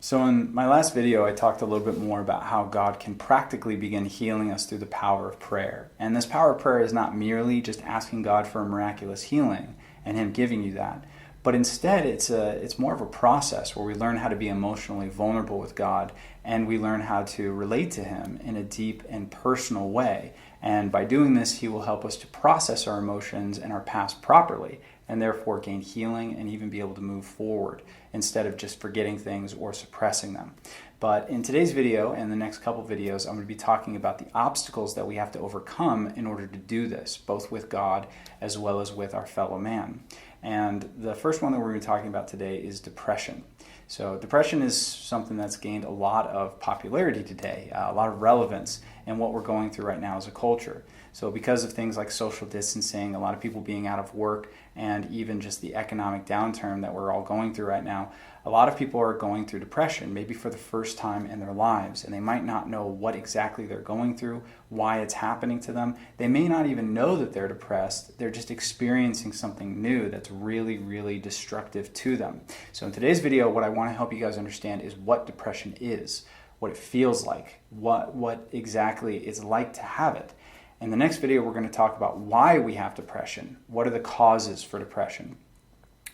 So in my last video, I talked a little bit more about how God can practically begin healing us through the power of prayer. And this power of prayer is not merely just asking God for a miraculous healing and Him giving you that, but instead it's more of a process where we learn how to be emotionally vulnerable with God, and we learn how to relate to Him in a deep and personal way. And by doing this, He will help us to process our emotions and our past properly, and therefore gain healing and even be able to move forward instead of just forgetting things or suppressing them. But in today's video and the next couple videos, I'm going to be talking about the obstacles that we have to overcome in order to do this, both with God as well as with our fellow man. And the first one that we're going to be talking about today is depression. So depression is something that's gained a lot of popularity today, a lot of relevance in what we're going through right now as a culture. So because of things like social distancing, a lot of people being out of work, and even just the economic downturn that we're all going through right now, a lot of people are going through depression, maybe for the first time in their lives, and they might not know what exactly they're going through, why it's happening to them. They may not even know that they're depressed. They're just experiencing something new that's really, really destructive to them. So in today's video, what I want to help you guys understand is what depression is, what it feels like, what exactly it's like to have it. In the next video, we're going to talk about why we have depression. What are the causes for depression?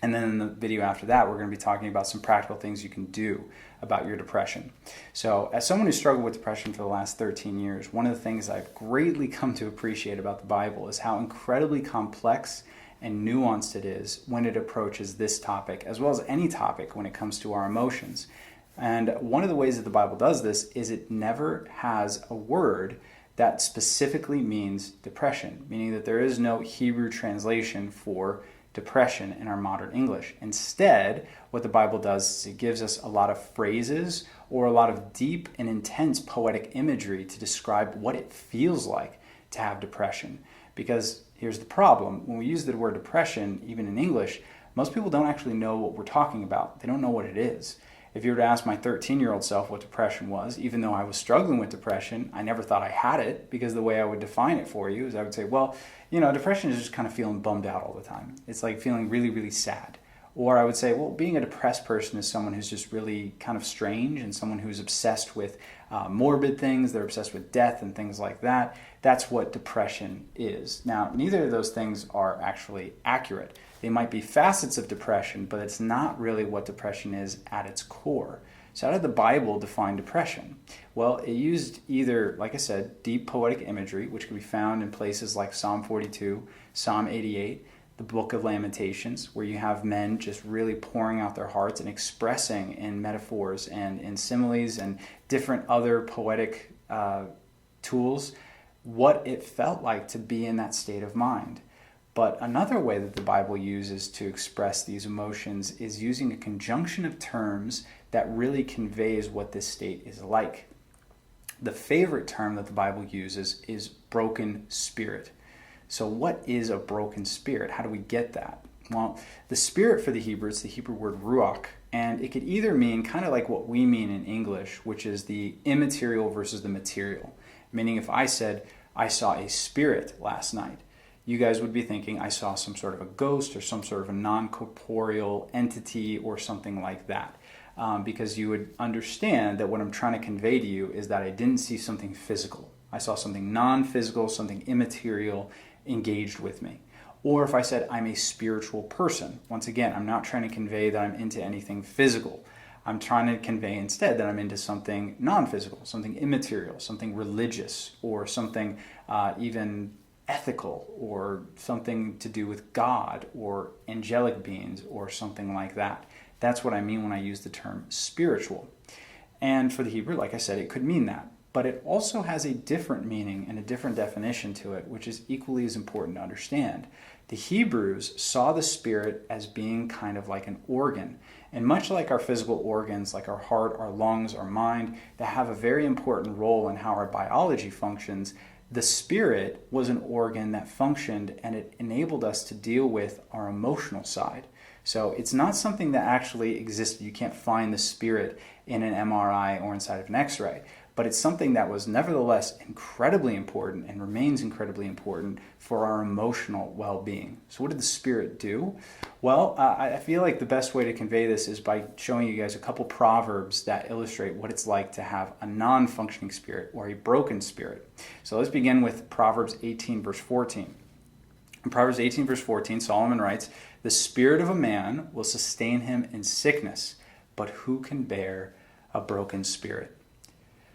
And then in the video after that, we're going to be talking about some practical things you can do about your depression. So as someone who struggled with depression for the last 13 years, one of the things I've greatly come to appreciate about the Bible is how incredibly complex and nuanced it is when it approaches this topic, as well as any topic when it comes to our emotions. And one of the ways that the Bible does this is it never has a word that specifically means depression, meaning that there is no Hebrew translation for depression in our modern English. Instead, what the Bible does is it gives us a lot of phrases or a lot of deep and intense poetic imagery to describe what it feels like to have depression. Because here's the problem: when we use the word depression, even in English, most people don't actually know what we're talking about. They don't know what it is. If you were to ask my 13-year-old self what depression was, even though I was struggling with depression, I never thought I had it, because the way I would define it for you is I would say, well, depression is just kind of feeling bummed out all the time. It's like feeling really, really sad. Or I would say, well, being a depressed person is someone who's just really kind of strange and someone who's obsessed with morbid things. They're obsessed with death and things like that. That's what depression is. Now, neither of those things are actually accurate. They might be facets of depression, but it's not really what depression is at its core. So how did the Bible define depression? Well, it used either, like I said, deep poetic imagery, which can be found in places like Psalm 42, Psalm 88, the Book of Lamentations, where you have men just really pouring out their hearts and expressing in metaphors and in similes and different other poetic tools what it felt like to be in that state of mind. But another way that the Bible uses to express these emotions is using a conjunction of terms that really conveys what this state is like. The favorite term that the Bible uses is broken spirit. So what is a broken spirit? How do we get that? Well, the spirit for the Hebrew, it's the Hebrew word ruach, and it could either mean kind of like what we mean in English, which is the immaterial versus the material. Meaning if I said, I saw a spirit last night, you guys would be thinking I saw some sort of a ghost or some sort of a non-corporeal entity or something like that. Because you would understand that what I'm trying to convey to you is that I didn't see something physical. I saw something non-physical, something immaterial engaged with me. Or if I said I'm a spiritual person, once again, I'm not trying to convey that I'm into anything physical. I'm trying to convey instead that I'm into something non-physical, something immaterial, something religious, or something even ethical, or something to do with God or angelic beings or something like that. That's what I mean when I use the term spiritual. And for the Hebrew, like I said, it could mean that. But it also has a different meaning and a different definition to it, which is equally as important to understand. The Hebrews saw the spirit as being kind of like an organ. And much like our physical organs, like our heart, our lungs, our mind, that have a very important role in how our biology functions, the spirit was an organ that functioned, and it enabled us to deal with our emotional side. So it's not something that actually existed. You can't find the spirit in an MRI or inside of an X-ray. but it's something that was nevertheless incredibly important and remains incredibly important for our emotional well-being. So what did the Spirit do? Well, I feel like the best way to convey this is by showing you guys a couple proverbs that illustrate what it's like to have a non-functioning spirit or a broken spirit. So let's begin with Proverbs 18, verse 14. In Proverbs 18, verse 14, Solomon writes, "The spirit of a man will sustain him in sickness, but who can bear a broken spirit?"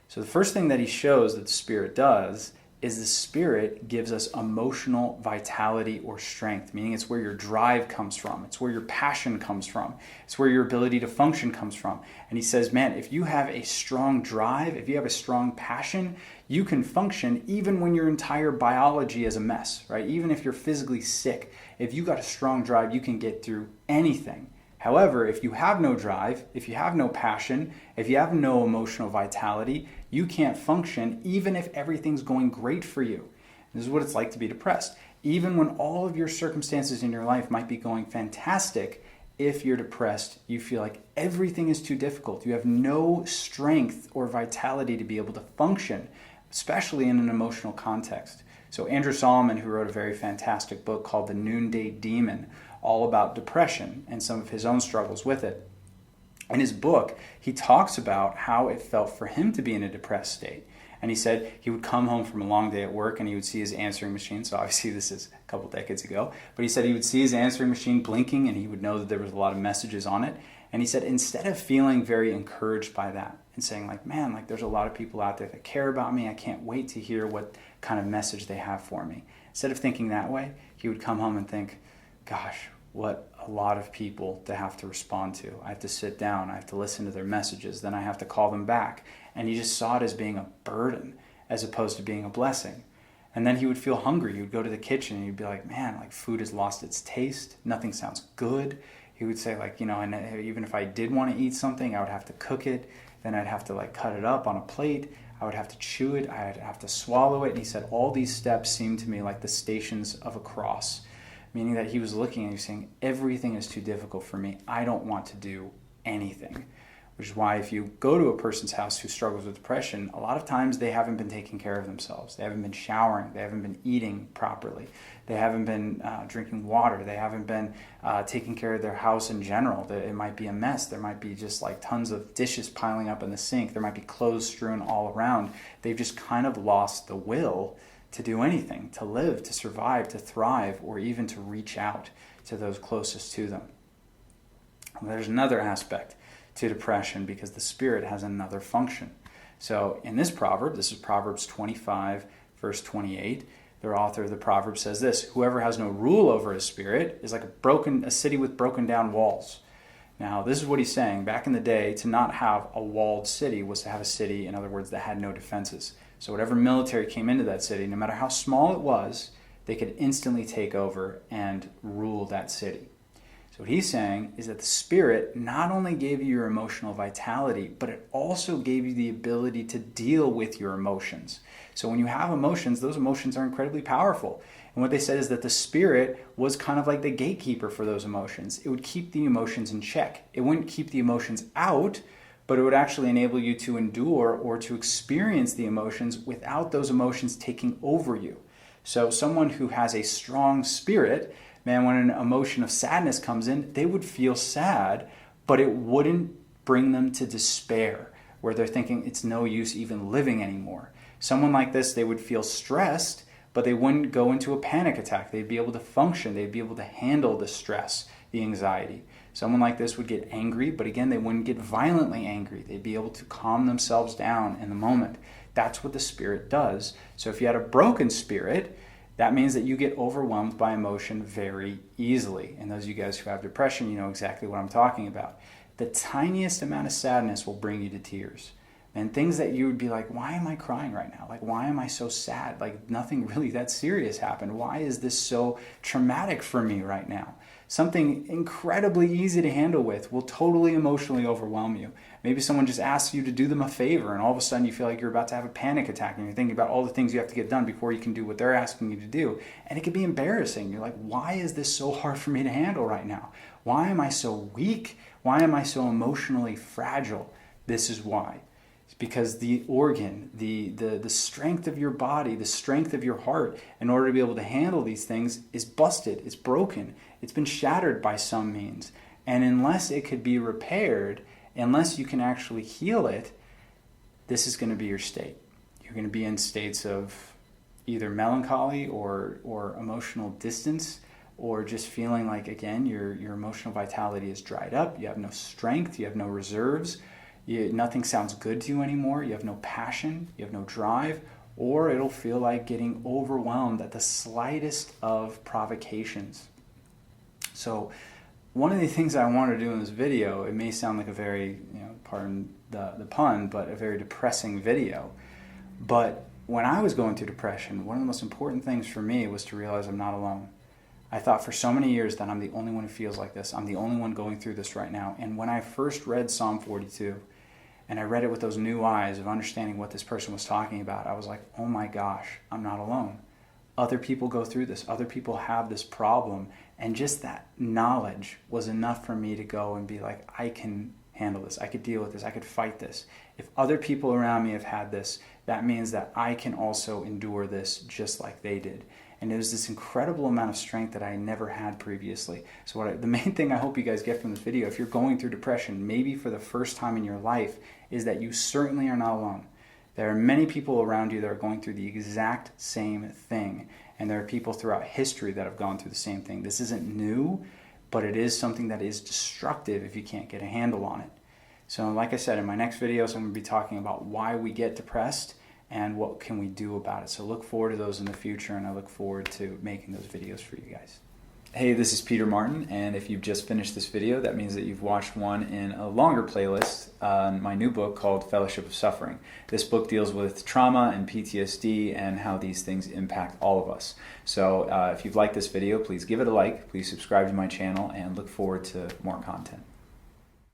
So the first thing that he shows that the Spirit does is the Spirit gives us emotional vitality or strength, meaning it's where your drive comes from. It's where your passion comes from. It's where your ability to function comes from. And he says, man, if you have a strong drive, if you have a strong passion, you can function even when your entire biology is a mess, right? Even if you're physically sick, if you got a strong drive, you can get through anything. However, if you have no drive, if you have no passion, if you have no emotional vitality, you can't function even if everything's going great for you. This is what it's like to be depressed. Even when all of your circumstances in your life might be going fantastic, if you're depressed, you feel like everything is too difficult. You have no strength or vitality to be able to function, especially in an emotional context. So Andrew Solomon, who wrote a very fantastic book called The Noonday Demon, all about depression and some of his own struggles with it. In his book, he talks about how it felt for him to be in a depressed state. And he said he would come home from a long day at work and he would see his answering machine. So obviously this is a couple decades ago. But he said he would see his answering machine blinking and he would know that there was a lot of messages on it. And he said instead of feeling very encouraged by that and saying like, man, like there's a lot of people out there that care about me. I can't wait to hear what kind of message they have for me. Instead of thinking that way, he would come home and think, gosh, what a lot of people to have to respond to. I have to sit down, I have to listen to their messages, then I have to call them back. And he just saw it as being a burden as opposed to being a blessing. And then he would feel hungry. He would go to the kitchen and he'd be like, man, like food has lost its taste. Nothing sounds good. He would say like, and even if I did want to eat something, I would have to cook it. Then I'd have to like cut it up on a plate. I would have to chew it. I'd have to swallow it. And he said, all these steps seemed to me like the stations of a cross. Meaning that he was looking and he was saying, everything is too difficult for me. I don't want to do anything. Which is why if you go to a person's house who struggles with depression, a lot of times they haven't been taking care of themselves. They haven't been showering. They haven't been eating properly. They haven't been drinking water. They haven't been taking care of their house in general. It might be a mess. There might be just like tons of dishes piling up in the sink. There might be clothes strewn all around. They've just kind of lost the will to do anything, to live, to survive, to thrive, or even to reach out to those closest to them. Well, there's another aspect to depression because the Spirit has another function. So in this proverb, this is Proverbs 25, verse 28, the author of the proverb says this, whoever has no rule over his spirit is like a city with broken down walls. Now, this is what he's saying. Back in the day, to not have a walled city was to have a city, in other words, that had no defenses. So whatever military came into that city, no matter how small it was, they could instantly take over and rule that city. So what he's saying is that the Spirit not only gave you your emotional vitality, but it also gave you the ability to deal with your emotions. So when you have emotions, those emotions are incredibly powerful. And what they said is that the Spirit was kind of like the gatekeeper for those emotions. It would keep the emotions in check. It wouldn't keep the emotions out, but it would actually enable you to endure or to experience the emotions without those emotions taking over you. So someone who has a strong spirit, man, when an emotion of sadness comes in, they would feel sad, but it wouldn't bring them to despair, where they're thinking it's no use even living anymore. Someone like this, they would feel stressed, but they wouldn't go into a panic attack. They'd be able to function. They'd be able to handle the stress, the anxiety. Someone like this would get angry, but again, they wouldn't get violently angry. They'd be able to calm themselves down in the moment. That's what the Spirit does. So if you had a broken spirit, that means that you get overwhelmed by emotion very easily. And those of you guys who have depression, you know exactly what I'm talking about. The tiniest amount of sadness will bring you to tears. And things that you would be like, why am I crying right now? Like, why am I so sad? Like, nothing really that serious happened. Why is this so traumatic for me right now? Something incredibly easy to handle with will totally emotionally overwhelm you. Maybe someone just asks you to do them a favor and all of a sudden you feel like you're about to have a panic attack and you're thinking about all the things you have to get done before you can do what they're asking you to do. And it can be embarrassing. You're like, why is this so hard for me to handle right now? Why am I so weak? Why am I so emotionally fragile? This is why. because the organ, the strength of your body, the strength of your heart, in order to be able to handle these things, is busted, it's broken, it's been shattered by some means. And unless it could be repaired, unless you can actually heal it, this is going to be your state. You're going to be in states of either melancholy or emotional distance, or just feeling like, again, your emotional vitality is dried up, you have no strength, you have no reserves, nothing sounds good to you anymore, you have no passion, you have no drive, or it'll feel like getting overwhelmed at the slightest of provocations. So one of the things I want to do in this video, it may sound like a very, pardon the pun, but a very depressing video. But when I was going through depression, one of the most important things for me was to realize I'm not alone. I thought for so many years that I'm the only one who feels like this. I'm the only one going through this right now. And when I first read Psalm 42, and I read it with those new eyes of understanding what this person was talking about, I was like, oh my gosh, I'm not alone. Other people go through this. Other people have this problem. And just that knowledge was enough for me to go and be like, I can handle this. I could deal with this. I could fight this. If other people around me have had this, that means that I can also endure this just like they did. And it was this incredible amount of strength that I never had previously. So the main thing I hope you guys get from this video, if you're going through depression, maybe for the first time in your life, is that you certainly are not alone. There are many people around you that are going through the exact same thing. And there are people throughout history that have gone through the same thing. This isn't new, but it is something that is destructive if you can't get a handle on it. So like I said, in my next videos, I'm going to be talking about why we get depressed and what can we do about it. So look forward to those in the future, and I look forward to making those videos for you guys. Hey, this is Peter Martin, and if you've just finished this video, that means that you've watched one in a longer playlist on my new book called Fellowship of Suffering. This book deals with trauma and PTSD and how these things impact all of us. So if you've liked this video, please give it a like, please subscribe to my channel, and look forward to more content.